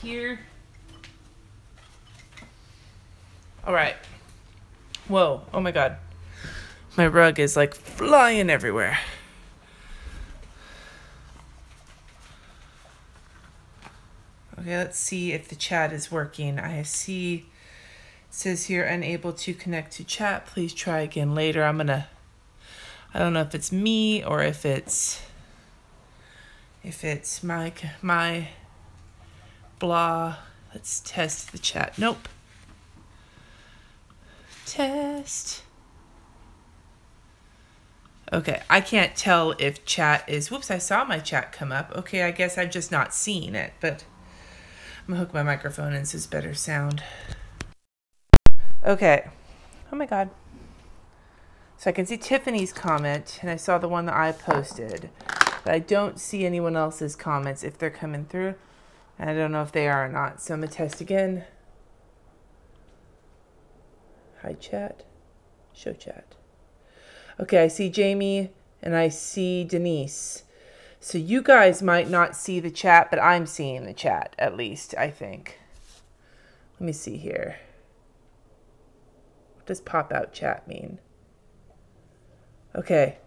here. All right. Whoa. Oh my God. My rug is like flying everywhere. Okay, let's see if the chat is working. I see it says here unable to connect to chat. Please try again later. I don't know if it's me or if it's my blah. Let's test the chat. Nope. Test. Okay, I can't tell if chat is, whoops, I saw my chat come up. Okay, I guess I've just not seen it, but I'm gonna hook my microphone in so it's better sound. Okay. Oh my God. So I can see Tiffany's comment, and I saw the one that I posted, but I don't see anyone else's comments if they're coming through, and I don't know if they are or not. So I'm gonna test again. Hi, chat. Show chat. Okay, I see Jamie and I see Denise. So you guys might not see the chat, but I'm seeing the chat, at least, I think. Let me see here. What does pop out chat mean? Okay.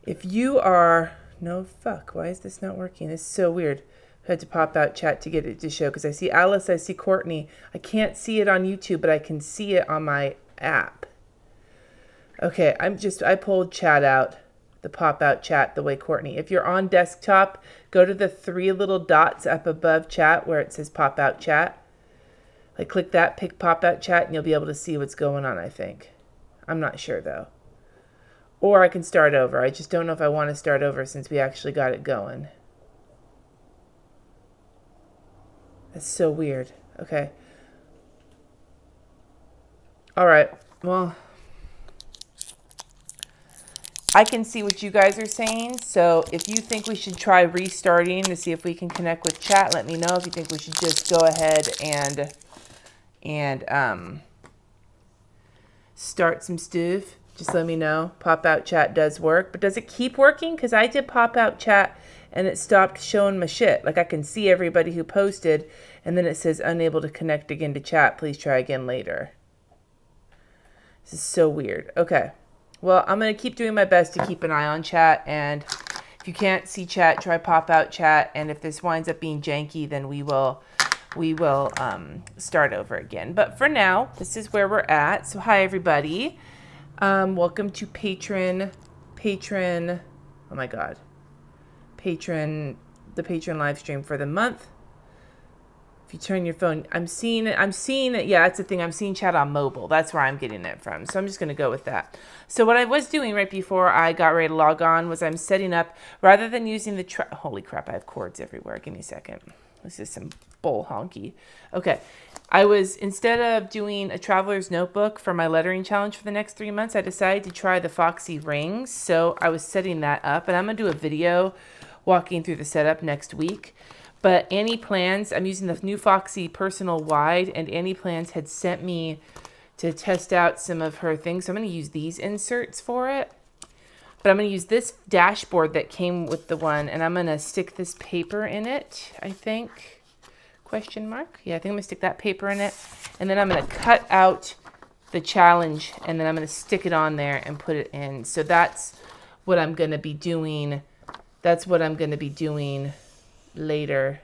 If you are... No, fuck. Why is this not working? It's so weird. I had to pop out chat to get it to show, because I see Alice, I see Courtney. I can't see it on YouTube, but I can see it on my app. Okay, I pulled chat out, the pop-out chat, the way Courtney. If you're on desktop, go to the 3 little dots up above chat where it says pop-out chat. Like, click that, pick pop-out chat, and you'll be able to see what's going on, I think. I'm not sure, though. Or I can start over. I just don't know if I want to start over since we actually got it going. That's so weird. Okay. All right. Well... I can see what you guys are saying, so if you think we should try restarting to see if we can connect with chat, let me know. If you think we should just go ahead and start some stuff, just let me know. Pop-out chat does work, but does it keep working? Because I did pop-out chat and it stopped showing my shit. Like, I can see everybody who posted, and then it says unable to connect again to chat. Please try again later. This is so weird. Okay. Well, I'm going to keep doing my best to keep an eye on chat, and if you can't see chat, try pop-out chat, and if this winds up being janky, then we will start over again. But for now, this is where we're at. So hi, everybody. Welcome to Patron, oh my God, the Patron live stream for the month. If you turn your phone, I'm seeing it. Yeah, that's the thing. I'm seeing chat on mobile. That's where I'm getting it from. So I'm just going to go with that. So what I was doing right before I got ready to log on was I'm setting up, rather than using the, holy crap, I have cords everywhere. Give me a second. This is some bull honky. Okay. Instead of doing a traveler's notebook for my lettering challenge for the next 3 months, I decided to try the Foxy rings. So I was setting that up, and I'm going to do a video walking through the setup next week. But Annie Plans, I'm using the new Foxy Personal Wide, and Annie Plans had sent me to test out some of her things. So I'm going to use these inserts for it. But I'm going to use this dashboard that came with the one, and I'm going to stick this paper in it, I think. Question mark? Yeah, I think I'm going to stick that paper in it. And then I'm going to cut out the challenge, and then I'm going to stick it on there and put it in. So that's what I'm going to be doing. That's what I'm going to be doing later.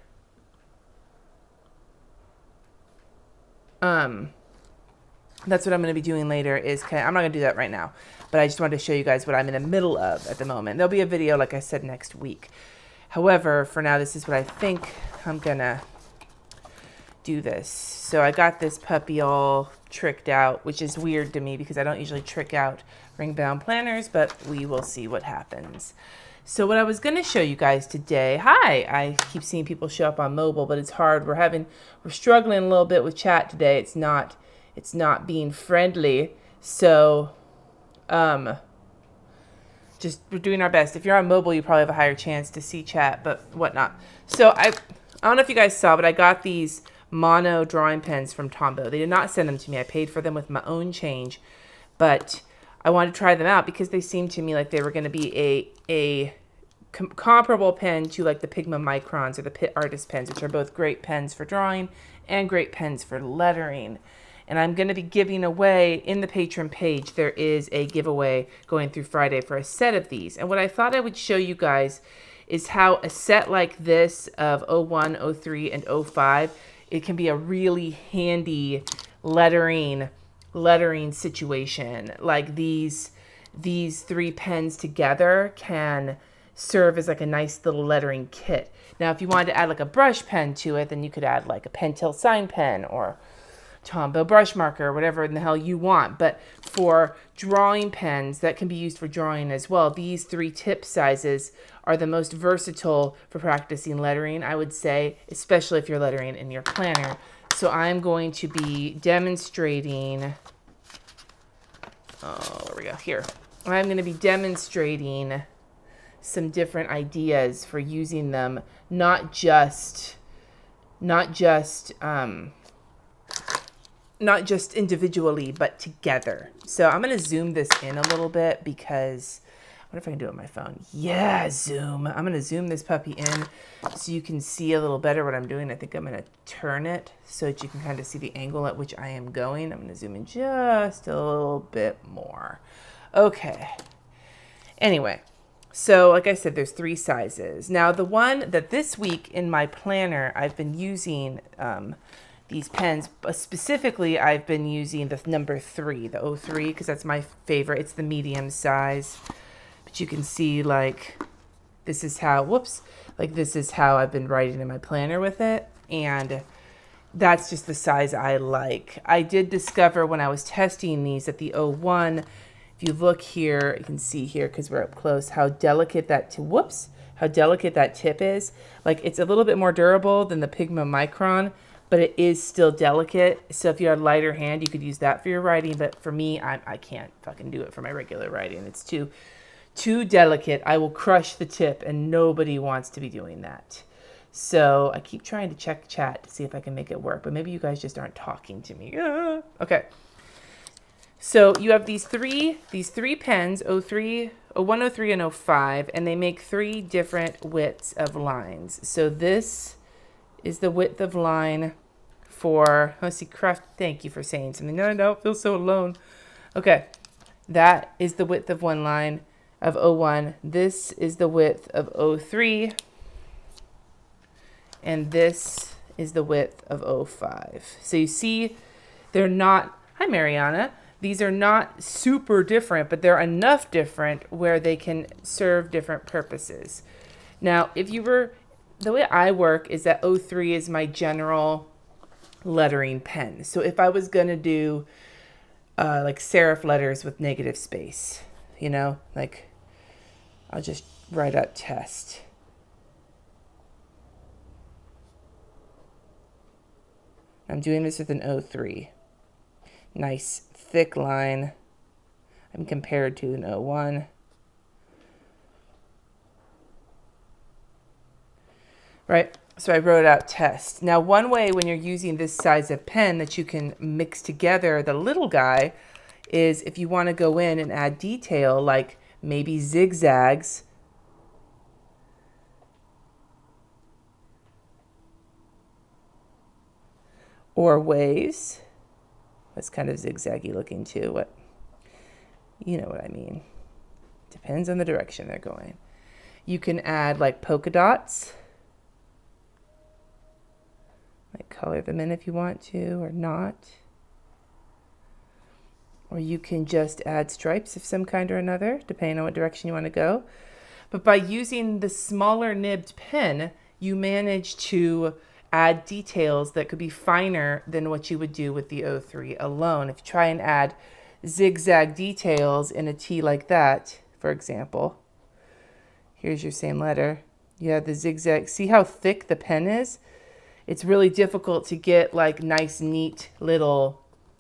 That's what I'm going to be doing later is I'm not going to do that right now, but I just wanted to show you guys what I'm in the middle of at the moment. There'll be a video, like I said, next week. However, for now, this is what I think I'm going to do this. So I got this puppy all tricked out, which is weird to me because I don't usually trick out ring-bound planners, but we will see what happens. So what I was going to show you guys today, hi, I keep seeing people show up on mobile, but it's hard. We're struggling a little bit with chat today. It's not being friendly. So, we're doing our best. If you're on mobile, you probably have a higher chance to see chat, but whatnot. So I don't know if you guys saw, but I got these mono drawing pens from Tombow. They did not send them to me. I paid for them with my own change, but I wanted to try them out because they seemed to me like they were going to be a comparable pen to like the Pigma Microns or the Pitt Artist pens, which are both great pens for drawing and great pens for lettering. And I'm going to be giving away in the Patron page. There is a giveaway going through Friday for a set of these. And what I thought I would show you guys is how a set like this of 01, 03, and 05, it can be a really handy lettering situation. Like these three pens together can serve as like a nice little lettering kit. Now, if you wanted to add like a brush pen to it, then you could add like a Pentel sign pen or Tombow brush marker or whatever in the hell you want. But for drawing pens that can be used for drawing as well, these three tip sizes are the most versatile for practicing lettering, I would say, especially if you're lettering in your planner. So I'm going to be demonstrating, oh, there we go, here. I'm going to be demonstrating some different ideas for using them, not just individually, but together. So I'm going to zoom this in a little bit because, what if I can do it on my phone? Yeah, zoom. I'm going to zoom this puppy in so you can see a little better what I'm doing. I think I'm going to turn it so that you can kind of see the angle at which I am going. I'm going to zoom in just a little bit more. Okay. Anyway, so like I said, there's three sizes. Now, the one that this week in my planner, I've been using these pens, but specifically I've been using the number 3, the 03, because that's my favorite. It's the medium size. But you can see like this is how, this is how I've been writing in my planner with it. And that's just the size I like. I did discover when I was testing these that the 01, if you look here, you can see here because we're up close how delicate that how delicate that tip is. Like it's a little bit more durable than the Pigma Micron, but it is still delicate. So if you had a lighter hand, you could use that for your writing. But for me, I can't fucking do it for my regular writing. It's too delicate. I will crush the tip, and nobody wants to be doing that. So I keep trying to check chat to see if I can make it work, but maybe you guys just aren't talking to me. Okay. So you have these three pens, 03, 01, 03, and 05, and they make 3 different widths of lines. So this is the width of line for, let's see, Craft, thank you for saying something. No, I don't feel so alone. Okay, that is the width of one line of 01. This is the width of 03. And this is the width of 05. So you see, they're not, hi Mariana, these are not super different, but they're enough different where they can serve different purposes. Now, the way I work is that 03 is my general lettering pen. So if I was going to do like serif letters with negative space, you know, like I'll just write out test. I'm doing this with an 03. Nice thick line. I'm compared to an 01. Right, so I wrote out test. Now, one way when you're using this size of pen that you can mix together the little guy is if you want to go in and add detail, like maybe zigzags. Or waves. That's kind of zigzaggy looking too. You know what I mean. Depends on the direction they're going. You can add like polka dots. Like color them in if you want to or not. Or you can just add stripes of some kind or another, depending on what direction you want to go. But by using the smaller nibbed pen, you manage to add details that could be finer than what you would do with the 03 alone. If you try and add zigzag details in a T like that, for example, here's your same letter. You have the zigzag. See how thick the pen is? It's really difficult to get like nice, neat little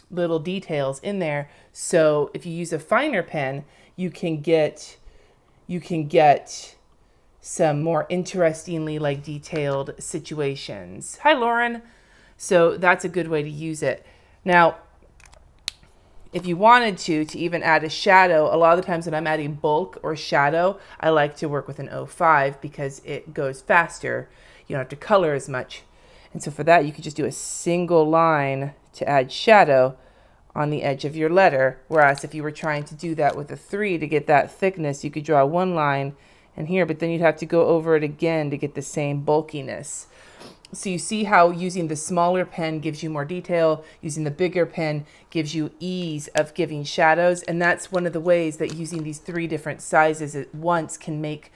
details in there. So if you use a finer pen, you can get some more interestingly like detailed situations. Hi, Lauren. So that's a good way to use it. Now, if you wanted to even add a shadow, a lot of the times when I'm adding bulk or shadow, I like to work with an 05 because it goes faster. You don't have to color as much. And so for that, you could just do a single line to add shadow on the edge of your letter. Whereas if you were trying to do that with a 3 to get that thickness, you could draw one line and here, but then you'd have to go over it again to get the same bulkiness. So you see how using the smaller pen gives you more detail, using the bigger pen gives you ease of giving shadows. And that's one of the ways that using these 3 different sizes at once can make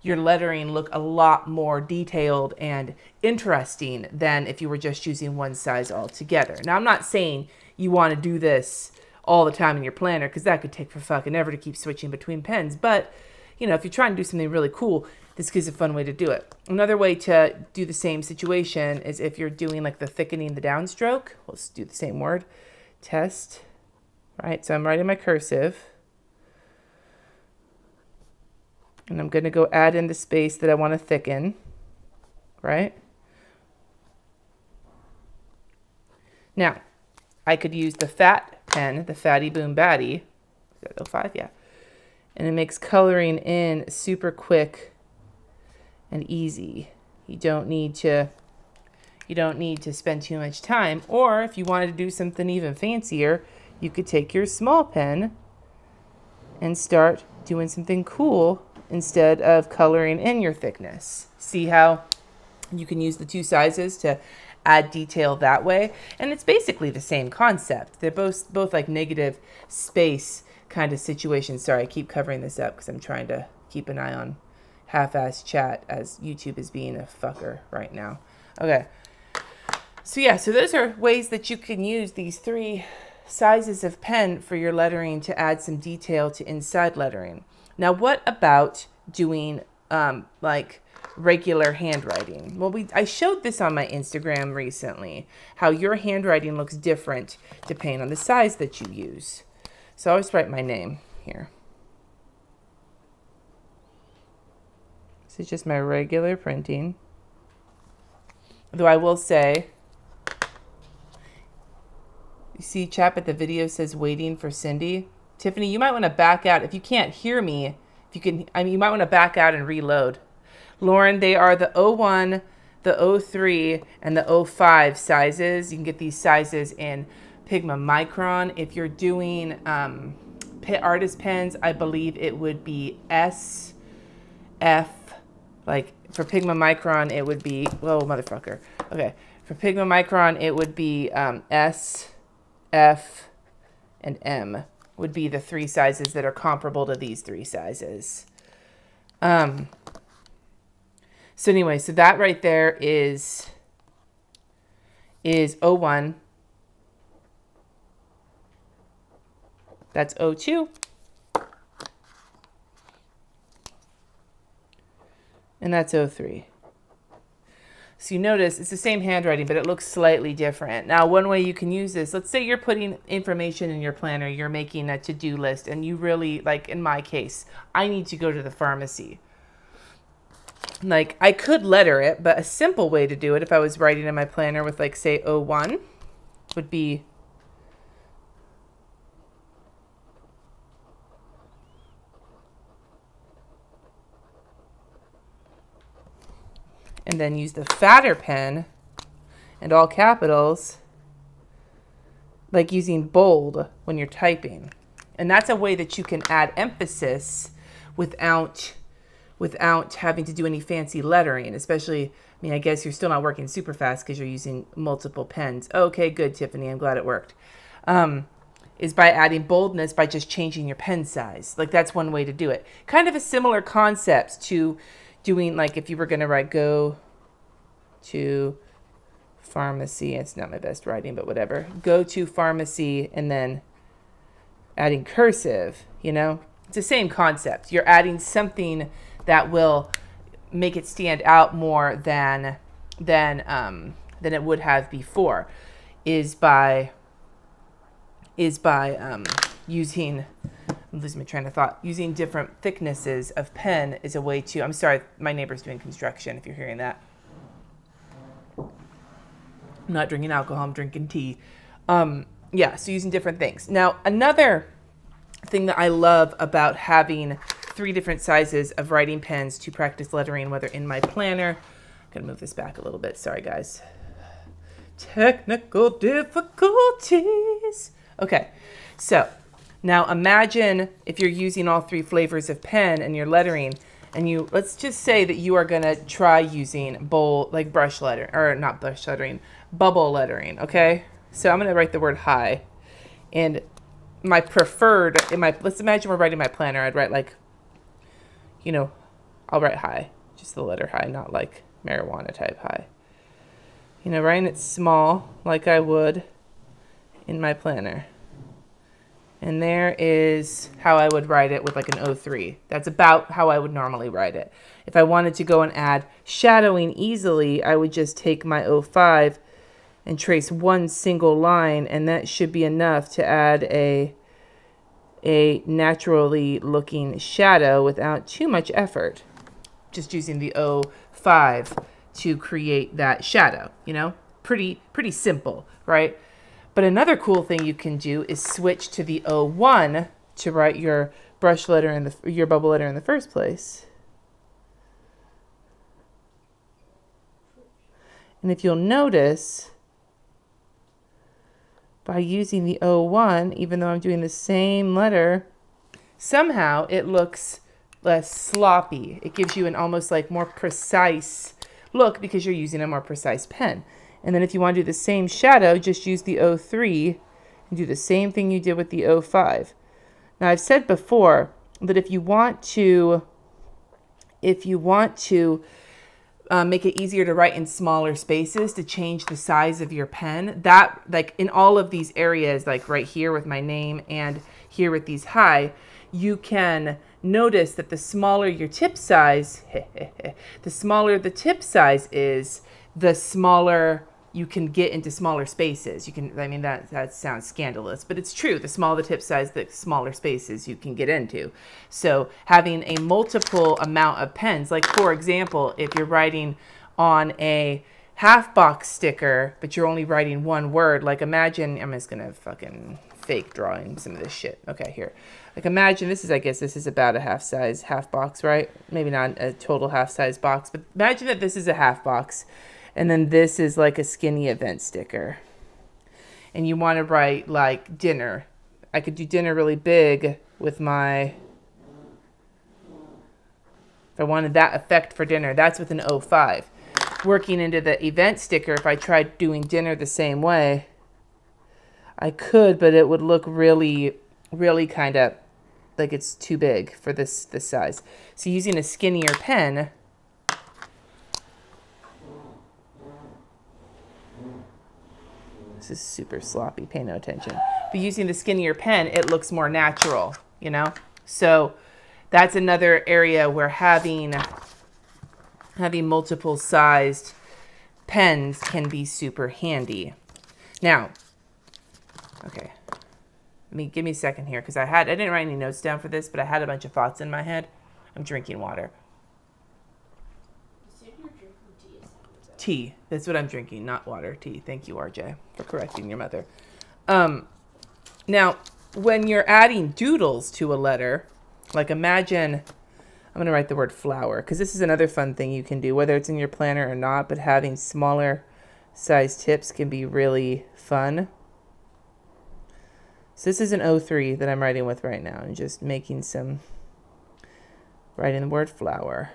your lettering look a lot more detailed and interesting than if you were just using one size altogether. Now, I'm not saying you want to do this all the time in your planner because that could take for fucking ever to keep switching between pens. But, you know, if you're trying to do something really cool, this is a fun way to do it. Another way to do the same situation is if you're doing like the thickening the downstroke. Let's do the same word. Test. Right, so I'm writing my cursive. And I'm going to go add in the space that I want to thicken. Right? Now, I could use the fat pen, the Fatty Boom Batty. Is that 05? Yeah. And it makes coloring in super quick and easy. You don't need to spend too much time. Or if you wanted to do something even fancier, you could take your small pen and start doing something cool instead of coloring in your thickness. See how you can use the 2 sizes to add detail that way? And it's basically the same concept. They're both like negative space kind of situations. Sorry, I keep covering this up because I'm trying to keep an eye on half-assed chat as YouTube is being a fucker right now. Okay. So yeah, so those are ways that you can use these 3 sizes of pen for your lettering to add some detail to inside lettering. Now, what about doing like regular handwriting? Well, I showed this on my Instagram recently, how your handwriting looks different depending on the size that you use. So I always write my name here. This is just my regular printing. Though I will say, you see chap at the video says waiting for Cindy. Tiffany, you might want to back out. If you can't hear me, if you can, I mean, you might want to back out and reload. Lauren, they are the 01, the 03, and the 05 sizes. You can get these sizes in Pigma Micron. If you're doing artist pens, I believe it would be S, F. Like for Pigma Micron, it would be, whoa, motherfucker. Okay, for Pigma Micron, it would be S, F, and M would be the 3 sizes that are comparable to these 3 sizes. So anyway, so that right there is 01. That's 02. And that's 03. So you notice it's the same handwriting, but it looks slightly different. Now, one way you can use this, let's say you're putting information in your planner, you're making a to-do list, and you really, like in my case, I need to go to the pharmacy. Like, I could letter it, but a simple way to do it, if I was writing in my planner with, like, say, 01, would be and then use the fatter pen and all capitals, like using bold when you're typing. And that's a way that you can add emphasis without having to do any fancy lettering, especially, I mean, I guess you're still not working super fast because you're using multiple pens. Okay, good, Tiffany, I'm glad it worked. Is by adding boldness by just changing your pen size. Like, that's one way to do it. Kind of a similar concept to doing, like, if you were going to write go to pharmacy. It's not my best writing, but whatever. Go to pharmacy and then adding cursive, you know? It's the same concept. You're adding something that will make it stand out more than it would have before, is by using, I'm losing my train of thought. Using different thicknesses of pen is a way to, I'm sorry, my neighbor's doing construction if you're hearing that. I'm not drinking alcohol, I'm drinking tea. Yeah, so using different things. Now, another thing that I love about having 3 different sizes of writing pens to practice lettering, whether in my planner. I'm going to move this back a little bit. Sorry, guys. Technical difficulties. Okay, so now imagine if you're using all 3 flavors of pen and you're lettering, and let's just say that you are going to try using brush letter, or not brush lettering, bubble lettering, okay? So I'm going to write the word high, and my preferred, let's imagine we're writing my planner, I'd write like, you know, I'll write high, just the letter high, not like marijuana type high. You know, writing it small like I would in my planner. And there is how I would write it with like an 03. That's about how I would normally write it. If I wanted to go and add shadowing easily, I would just take my 05 and trace one single line, and that should be enough to add a naturally looking shadow without too much effort. Just using the 05 to create that shadow, you know? Pretty simple, right? But another cool thing you can do is switch to the 01 to write your brush letter in your bubble letter in the first place. And if you'll notice, by using the 01, even though I'm doing the same letter, somehow it looks less sloppy. It gives you an almost like more precise look because you're using a more precise pen. And then if you want to do the same shadow, just use the 03 and do the same thing you did with the 05. Now I've said before that if you want to make it easier to write in smaller spaces, to change the size of your pen, that like in all of these areas, like right here with my name and here with these high, you can notice that the smaller your tip size, the smaller the tip size is, the smaller you can get into smaller spaces. You can, I mean, that sounds scandalous, but it's true. The smaller the tip size, the smaller spaces you can get into. So having a multiple amount of pens, like for example, if you're writing on a half box sticker, but you're only writing one word, like imagine, I'm just gonna fucking fake drawing some of this shit. Okay, here. Like imagine this is, I guess this is about a half box, right? Maybe not a total half size box, but imagine that this is a half box. And then this is like a skinny event sticker. And you want to write like dinner. I could do dinner really big with my, if I wanted that effect for dinner, that's with an 05. Working into the event sticker, if I tried doing dinner the same way, I could, but it would look really, really kind of like it's too big for this size. So using a skinnier pen, this is super sloppy, pay no attention. But using the skinnier pen, it looks more natural, you know? So that's another area where having multiple sized pens can be super handy. Now, okay, give me a second here, because I didn't write any notes down for this, but I had a bunch of thoughts in my head. I'm drinking water. Tea. That's what I'm drinking, not water. Tea. Thank you, RJ, for correcting your mother. Now, when you're adding doodles to a letter, like imagine, I'm going to write the word flower, because this is another fun thing you can do, whether it's in your planner or not, but having smaller size tips can be really fun. So this is an 03 that I'm writing with right now, and just making writing the word flower.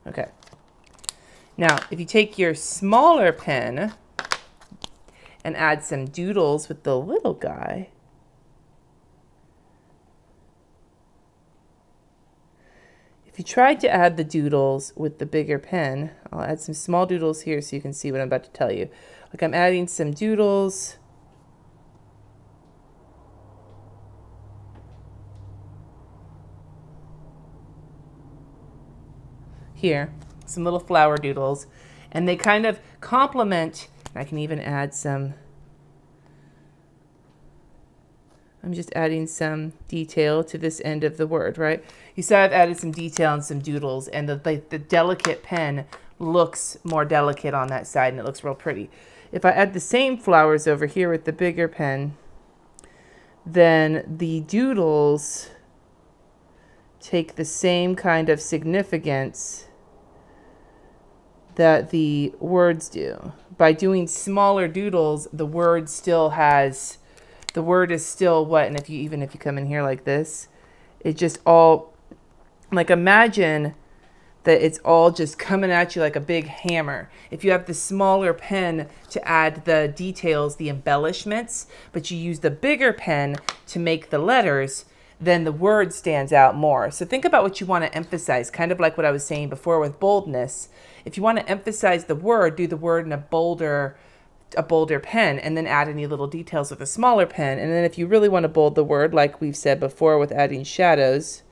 Okay. Now, if you take your smaller pen and add some doodles with the little guy, if you tried to add the doodles with the bigger pen, I'll add some small doodles here so you can see what I'm about to tell you. Like I'm adding some doodles. Here, some little flower doodles, and they kind of complement. I can even add some I'm just adding some detail to this end of the word, right? You saw I've added some detail and some doodles, and the delicate pen looks more delicate on that side, and it looks real pretty. If I add the same flowers over here with the bigger pen, then the doodles take the same kind of significance that the words do. By doing smaller doodles, the word still has, the word is still what, and even if you come in here like this, it just all, like imagine that it's all just coming at you like a big hammer. If you have the smaller pen to add the details, the embellishments, but you use the bigger pen to make the letters, then the word stands out more. So think about what you want to emphasize, kind of like what I was saying before with boldness. If you want to emphasize the word, do the word in a bolder pen, and then add any little details with a smaller pen. And then if you really want to bold the word, like we've said before with adding shadows,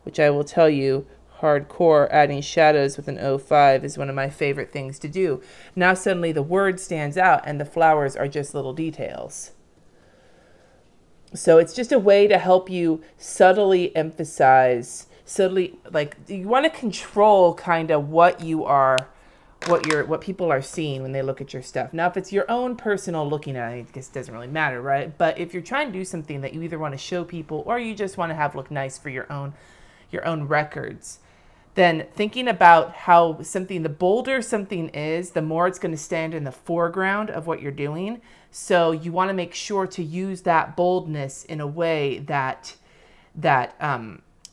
which I will tell you, hardcore, adding shadows with an 05 is one of my favorite things to do. Now suddenly the word stands out and the flowers are just little details. So it's just a way to help you subtly emphasize, like you want to control kind of what you are, what people are seeing when they look at your stuff. Now, if it's your own personal looking at it, I guess it doesn't really matter, right? But if you're trying to do something that you either want to show people or you just want to have look nice for your own records, then thinking about how the bolder something is, the more it's going to stand in the foreground of what you're doing. So you want to make sure to use that boldness in a way that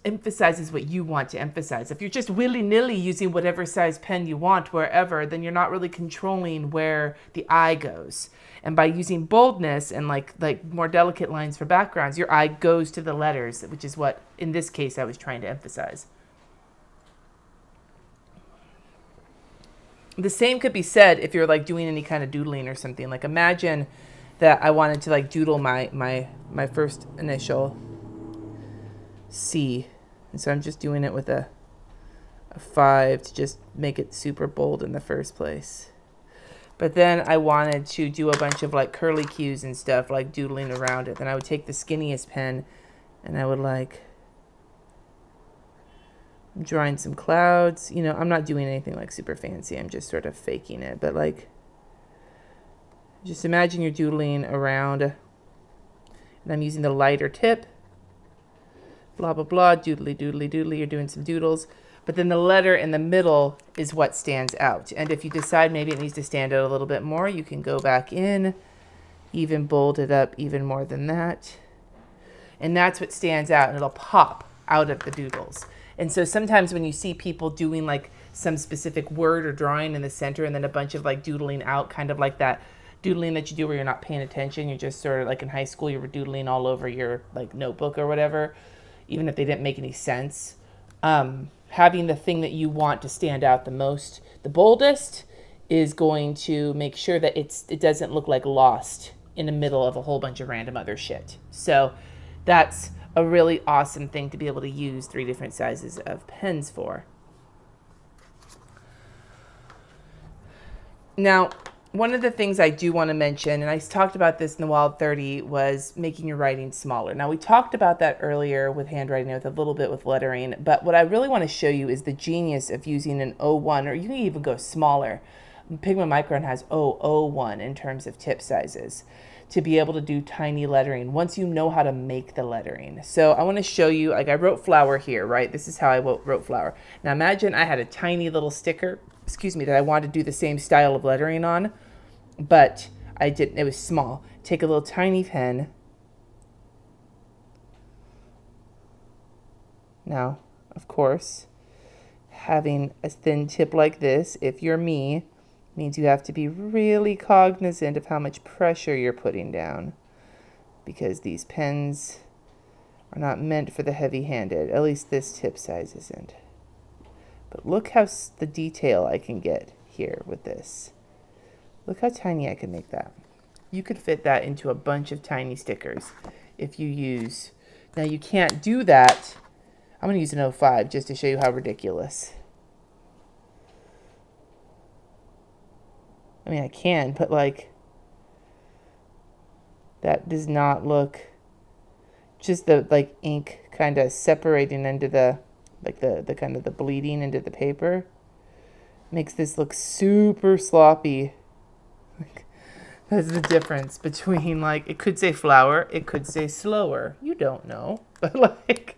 emphasizes what you want to emphasize. If you're just willy-nilly using whatever size pen you want wherever, then you're not really controlling where the eye goes. And by using boldness and like more delicate lines for backgrounds, your eye goes to the letters, which is what, in this case, I was trying to emphasize. The same could be said if you're like doing any kind of doodling or something. Like imagine that I wanted to like doodle my first initial C. And so I'm just doing it with a 5 to just make it super bold in the first place. But then I wanted to do a bunch of like curly cues and stuff, like doodling around it. Then I would take the skinniest pen and I would like drawing some clouds. You know, I'm not doing anything like super fancy. I'm just sort of faking it. But like, just imagine you're doodling around and I'm using the lighter tip. Blah, blah, blah, doodly, doodly, doodly. You're doing some doodles. But then the letter in the middle is what stands out. And if you decide maybe it needs to stand out a little bit more, you can go back in, even bold it up even more than that. And that's what stands out, and it'll pop out of the doodles. And so sometimes when you see people doing like some specific word or drawing in the center and then a bunch of like doodling out, kind of like that doodling that you do where you're not paying attention, you're just sort of like in high school, you were doodling all over your like notebook or whatever, even if they didn't make any sense. Having the thing that you want to stand out the most, the boldest, is going to make sure that it doesn't look like lost in the middle of a whole bunch of random other shit. So that's a really awesome thing to be able to use 3 different sizes of pens for. Now, one of the things I do want to mention, and I talked about this in the Wild 30, was making your writing smaller. Now, we talked about that earlier with handwriting, with a little bit with lettering, but what I really want to show you is the genius of using an 01, or you can even go smaller. Pigma Micron has 001 in terms of tip sizes to be able to do tiny lettering once you know how to make the lettering. So I want to show you, like I wrote flower here, right? This is how I wrote flower. Now imagine I had a tiny little sticker, that I wanted to do the same style of lettering on, but I didn't, it was small. Take a little tiny pen. Now, of course, having a thin tip like this, if you're me, means you have to be really cognizant of how much pressure you're putting down, because these pens are not meant for the heavy-handed. At least this tip size isn't. But look how the detail I can get here with this. Look how tiny I can make that. You could fit that into a bunch of tiny stickers if you use. Now you can't do that. I'm going to use an 05 just to show you how ridiculous. I mean, I can, but like, that does not look, just the like ink kind of separating into the, like the kind of the bleeding into the paper makes this look super sloppy. Like, that's the difference between, like, it could say flower, it could say slower. You don't know. But like,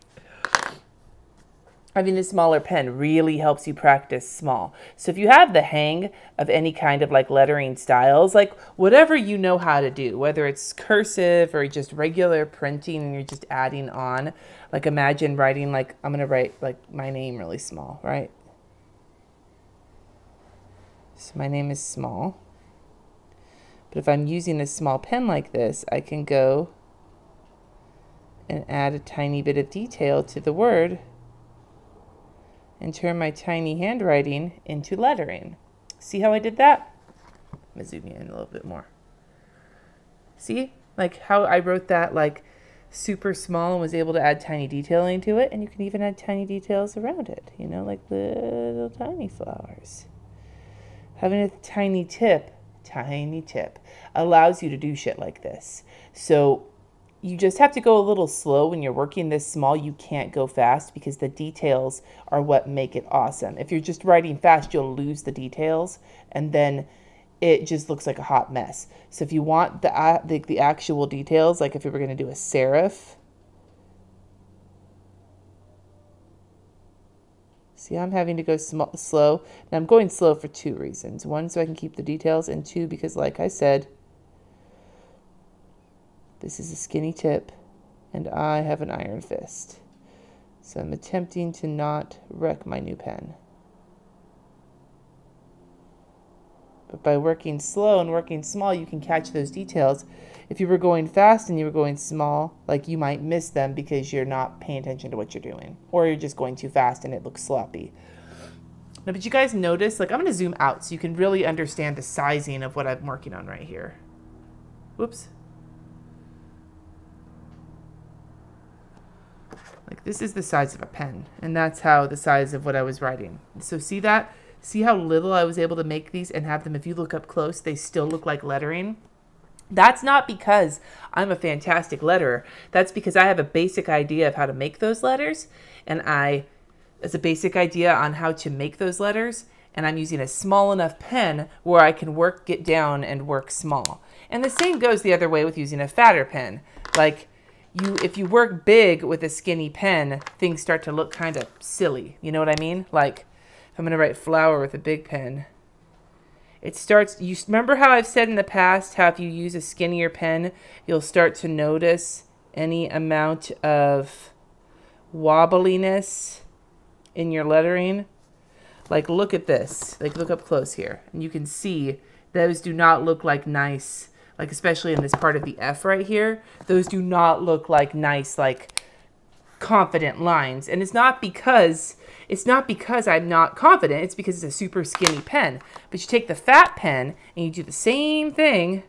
having a smaller pen really helps you practice small. So if you have the hang of any kind of like lettering styles, like whatever you know how to do, whether it's cursive or just regular printing and you're just adding on, like imagine writing, like I'm gonna write like my name really small, right? So my name is small. But if I'm using a small pen like this, I can go and add a tiny bit of detail to the word and turn my tiny handwriting into lettering. See how I did that? I'm gonna zoom in a little bit more. See, like how I wrote that like super small and was able to add tiny detailing to it, and you can even add tiny details around it, you know, like little tiny flowers. Having a tiny tip allows you to do shit like this. So you just have to go a little slow when you're working this small. You can't go fast because the details are what make it awesome. If you're just writing fast, you'll lose the details and then it just looks like a hot mess. So if you want the actual details, like if we were going to do a serif, see, I'm having to go slow. And I'm going slow for two reasons. One, so I can keep the details, and two, because like I said, this is a skinny tip, and I have an iron fist. So I'm attempting to not wreck my new pen. But by working slow and working small, you can catch those details. If you were going fast and you were going small, like you might miss them because you're not paying attention to what you're doing. Or you're just going too fast and it looks sloppy. Now, but you guys notice, like I'm going to zoom out so you can really understand the sizing of what I'm working on right here. Whoops. Like this is the size of a pen, and that's how the size of what I was writing. So see that? See how little I was able to make these and have them, if you look up close, they still look like lettering? That's not because I'm a fantastic letterer. That's because I have a basic idea of how to make those letters, and it's a basic idea on how to make those letters, and I'm using a small enough pen where I can get down and work small. And the same goes the other way with using a fatter pen. Like, if you work big with a skinny pen, things start to look kind of silly. You know what I mean? Like, if I'm going to write flower with a big pen, it starts, you remember how I've said in the past, how if you use a skinnier pen, you'll start to notice any amount of wobbliness in your lettering? Like, look at this. Like, look up close here. And you can see those do not look like nice, like especially in this part of the F right here, those do not look like nice, like confident lines. And it's not because I'm not confident, it's because it's a super skinny pen. But you take the fat pen and you do the same thing.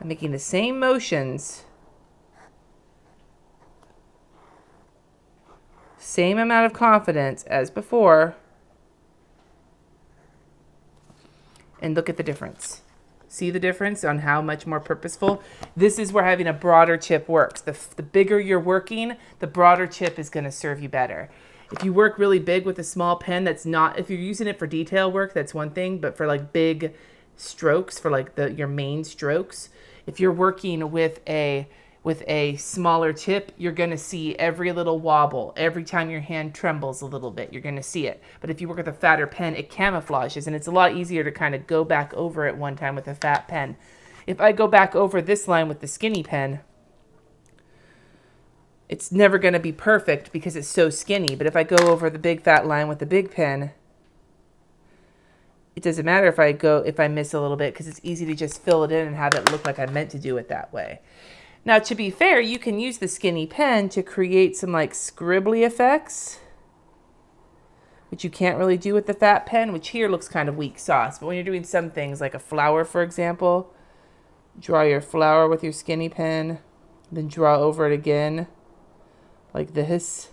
I'm making the same motions. Same amount of confidence as before. And look at the difference. See the difference on how much more purposeful? This is where having a broader tip works. The bigger you're working, the broader tip is going to serve you better. If you work really big with a small pen, that's not, if you're using it for detail work, that's one thing, but for like big strokes, for like your main strokes, if you're working with a smaller tip, you're going to see every little wobble. Every time your hand trembles a little bit, you're going to see it. But if you work with a fatter pen, it camouflages, and it's a lot easier to kind of go back over it one time with a fat pen. If I go back over this line with the skinny pen, it's never going to be perfect because it's so skinny. But if I go over the big fat line with the big pen, it doesn't matter if I miss a little bit because it's easy to just fill it in and have it look like I meant to do it that way. Now, to be fair, you can use the skinny pen to create some like scribbly effects, which you can't really do with the fat pen, which here looks kind of weak sauce. But when you're doing some things like a flower, for example, draw your flower with your skinny pen, then draw over it again like this.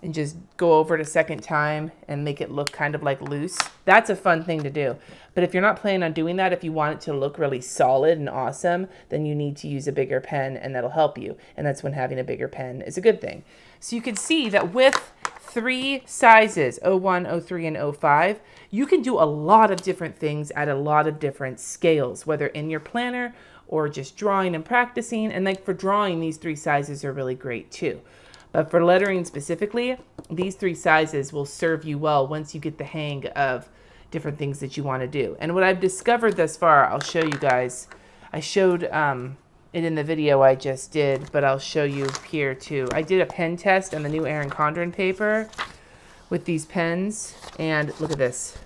and just go over it a second time and make it look kind of like loose. That's a fun thing to do. But if you're not planning on doing that, if you want it to look really solid and awesome, then you need to use a bigger pen, and that'll help you. And that's when having a bigger pen is a good thing. So you can see that with 3 sizes, 01, 03, and 05, you can do a lot of different things at a lot of different scales, whether in your planner or just drawing and practicing. And like for drawing, these 3 sizes are really great too. But for lettering specifically, these 3 sizes will serve you well once you get the hang of different things that you want to do. And what I've discovered thus far, I'll show you guys. I showed it in the video I just did, but I'll show you here too. I did a pen test on the new Erin Condren paper with these pens, and look at this.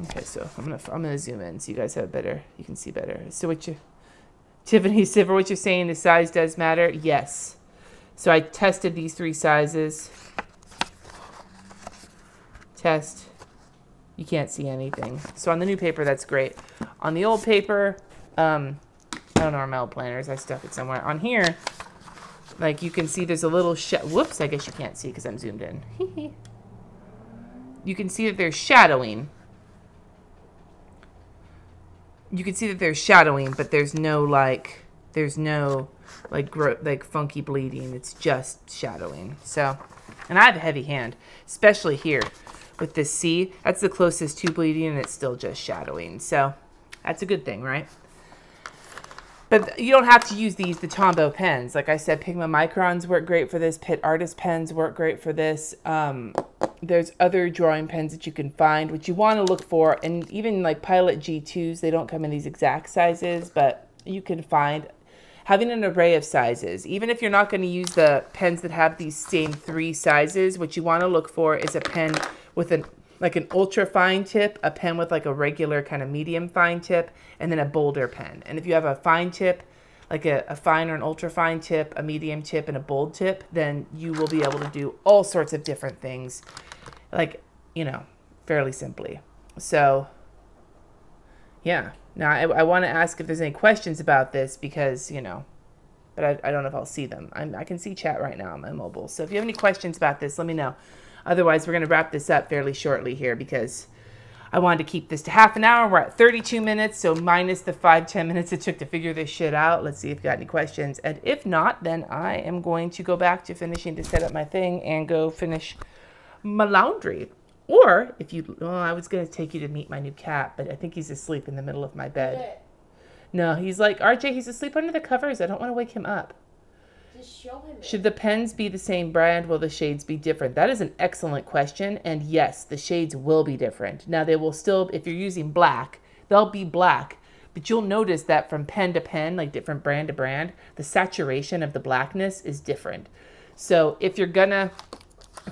Okay, so I'm gonna zoom in so you guys have better, you can see better. So what you, Tiffany Siffer, what you're saying, the size does matter? Yes. So I tested these 3 sizes. Test. You can't see anything. So on the new paper, that's great. On the old paper, I don't know our metal planners. I stuck it somewhere. On here, like you can see there's a little, whoops, I guess you can't see because I'm zoomed in. You can see that there's shadowing. You can see that there's shadowing, but there's no like funky bleeding. It's just shadowing. So, and I have a heavy hand, especially here with this C. That's the closest to bleeding, and it's still just shadowing. So that's a good thing, right? But you don't have to use the Tombow pens. Like I said, Pigma Microns work great for this. Pitt Artist pens work great for this. There's other drawing pens that you can find, which you want to look for. And even like Pilot G2s, they don't come in these exact sizes, but you can find having an array of sizes. Even if you're not going to use the pens that have these same 3 sizes, what you want to look for is a pen with an ultra fine tip, a pen with like a regular kind of medium fine tip, and then a bolder pen. And if you have a fine tip, like a fine or an ultra fine tip, a medium tip, and a bold tip, then you will be able to do all sorts of different things, like, you know, fairly simply. So, yeah. Now, I want to ask if there's any questions about this because, you know, but I don't know if I'll see them. I can see chat right now on my mobile. So if you have any questions about this, let me know. Otherwise, we're going to wrap this up fairly shortly here because I wanted to keep this to half an hour. We're at 32 minutes, so minus the 5-10 minutes it took to figure this shit out. Let's see if you got any questions. And if not, then I am going to go back to finishing to set up my thing and go finish my laundry. Or if you, well, I was going to take you to meet my new cat, but I think he's asleep in the middle of my bed. No, he's like, RJ, he's asleep under the covers. I don't want to wake him up. Just show him. Should the pens be the same brand? Will the shades be different? That is an excellent question. And yes, the shades will be different. Now they will still, if you're using black, they'll be black. But you'll notice that from pen to pen, like different brand to brand, the saturation of the blackness is different. So if you're gonna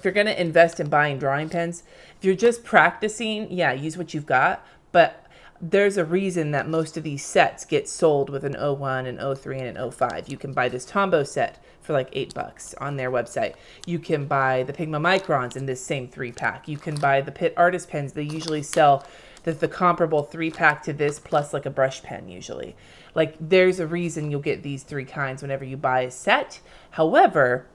invest in buying drawing pens, if you're just practicing, yeah, use what you've got. But there's a reason that most of these sets get sold with an 01, an 03, and an 05. You can buy this Tombow set for like $8 on their website. You can buy the Pigma Microns in this same 3-pack. You can buy the Pitt Artist pens. They usually sell the comparable 3-pack to this plus like a brush pen usually. Like there's a reason you'll get these 3 kinds whenever you buy a set. However,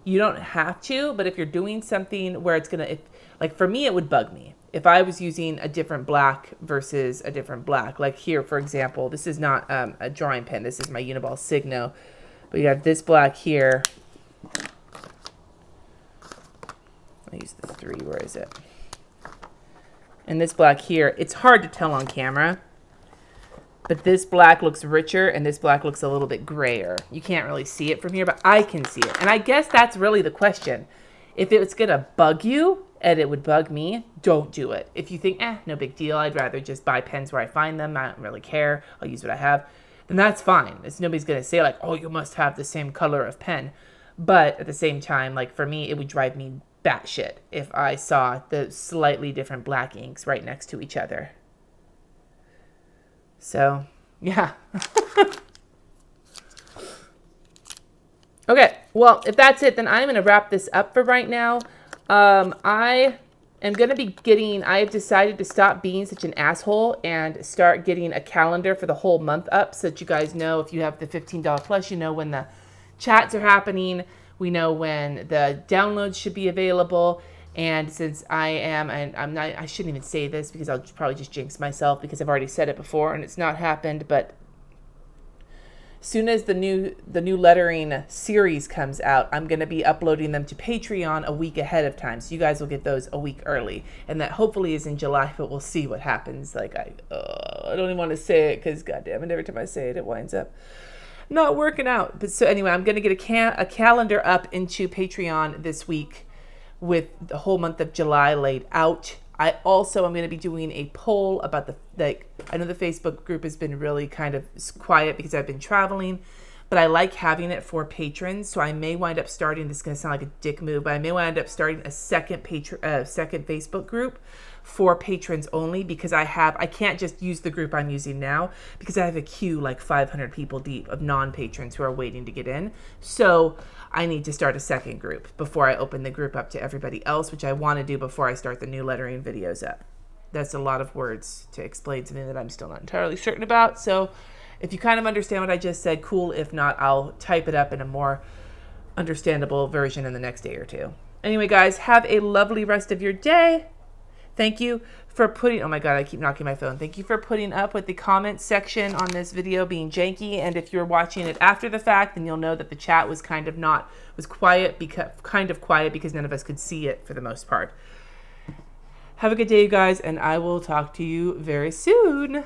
you don't have to, but if you're doing something where it's gonna, like for me, it would bug me if I was using a different black versus a different black. Like here, for example, this is not a drawing pen. This is my Uniball Signo. But you have this black here. I'll use the 3. Where is it? And this black here, it's hard to tell on camera. But this black looks richer and this black looks a little bit grayer. You can't really see it from here, but I can see it. And I guess that's really the question. If it's going to bug you, and it would bug me, don't do it. If you think, no big deal, I'd rather just buy pens where I find them, I don't really care, I'll use what I have, then that's fine. Nobody's going to say like, oh, you must have the same color of pen. But at the same time, like for me, it would drive me batshit if I saw the slightly different black inks right next to each other. So, yeah. Okay, well, if that's it, then I'm going to wrap this up for right now. I am going to be getting, I have decided to stop being such an asshole and start getting a calendar for the whole month up so that you guys know if you have the $15 plus, you know when the chats are happening. We know when the downloads should be available. And since I shouldn't even say this because I'll probably just jinx myself because I've already said it before and it's not happened. But as soon as the new lettering series comes out, I'm going to be uploading them to Patreon a week ahead of time. So you guys will get those a week early. And that hopefully is in July, but we'll see what happens. Like, I don't even want to say it because, goddamn it, every time I say it, it winds up not working out. But so anyway, I'm going to get a calendar up into Patreon this week with the whole month of July laid out. I also am going to be doing a poll about I know the Facebook group has been really kind of quiet because I've been traveling, but I like having it for patrons. So I may wind up starting, this is going to sound like a dick move, but I may wind up starting a second Facebook group for patrons only because I can't just use the group I'm using now because I have a queue like 500 people deep of non-patrons who are waiting to get in. So I need to start a second group before I open the group up to everybody else, which I want to do before I start the new lettering videos up. That's a lot of words to explain something that I'm still not entirely certain about. So if you kind of understand what I just said, cool. If not, I'll type it up in a more understandable version in the next day or two. Anyway, guys, have a lovely rest of your day. Thank you for putting, oh my God, I keep knocking my phone. Thank you for putting up with the comment section on this video being janky. And if you're watching it after the fact, then you'll know that the chat was kind of quiet because none of us could see it for the most part. Have a good day, you guys, and I will talk to you very soon.